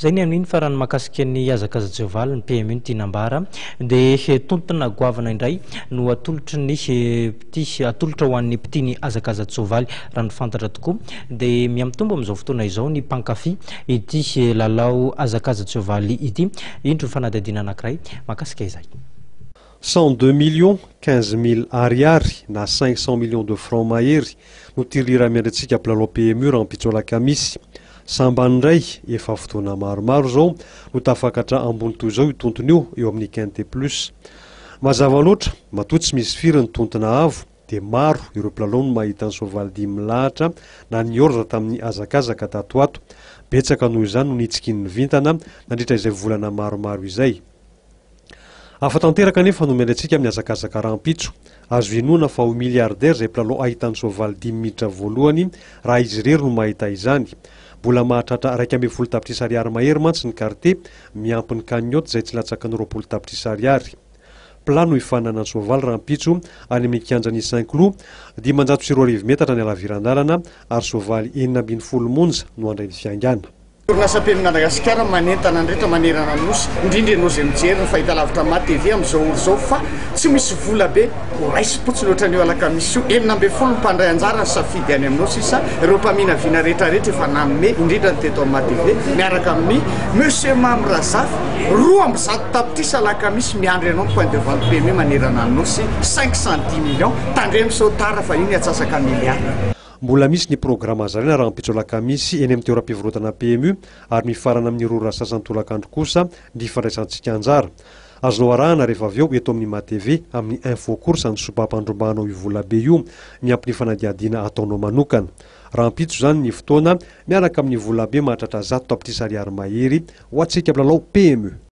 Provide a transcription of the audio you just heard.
zay ny amin'iny farany makasika ny azakazajeovaly ny PMU ny tinambara dia Tontona goavana indray no atolotry ny piti atolotra ho an'ny pitiny azakazajeovaly raha ny fantatra tokoa dia miamitombo amin'izao fotoana izao ny mpankafy ity lalao azakazajeovaly ity indro fanadihadiana anankiray makasika izay 102 millions 15 000 ariary na 500 millions de francs mahery no tirira miandratsika mpilalao PMU raha mpitsolaka misy sambandray efa fotoana maromaro zao no tafakatra ambony toy zao io tontona io eo amin'ny quinte plus mazava loatra matoa tsy misy firy ny tontona avo dia maro ireo mpilalao no mahita ny soavaly dimy milahatra na ny orza tamin'ny azakazaka tatoato betsaka noho izany no nitsiki ny vintana nandritra izay volana maromaro izay afa tanteraka nefa no miandratsika amin'ny azakazaka rahampitso azo inona fa ho miliardera izay mpilalao ahitany soavaly 10 minitra voalohany raha izy rery no mahita izany mbola mahatratra 1.10 tapitrisa ariary mahery mantsy ny karte miampy ny kanioty izay tsy latsaky ny 20 tapitrisa ariary plano hifanana ny soavaly rahampitso any amin'ny kianjany 5 clous 520 metatra ny alavirandalana ary soavaly 940 monja no andray ny fiangana orinasa PMU Madagasikara manentana andretra manerana nosy indrindra ianao izay mijery ny fahita lavitra ma TV amin'izao olo izao fa tsy misy vola be raisy potsy loatra an'io alakamisy io 9 mpandray anjara safidy any aminao sisa ireo mpamina vina rehetrarehetra efa nanome indrindra ny teto ma TV miaraka amin'ny monsieur Mam Razaf 2 tapitrisa alakamisy miandry anao ny point de vente PMU manerana ny nosy 510 millions tandremy sao tara fa iny atsasaka miliara mbola misy ny programa zarena raha mpitsolaka misy eny amin'ny teoram-pivarotana PMU ary mifarana amin'ny rora sasantolakandro kosa ny fandraisantsika anjara azonao arahana rehefa avy eo eto amin'ny ma TV amin'ny info course ny sopampandrombanao io vola be io miampy ny fanadihadiana ataonao manokana raha mpitso zany ny fotoana miaraka amin'ny vola be mahatratra 100 tapitrisa ariary mahery ho antsika mpilalao PMU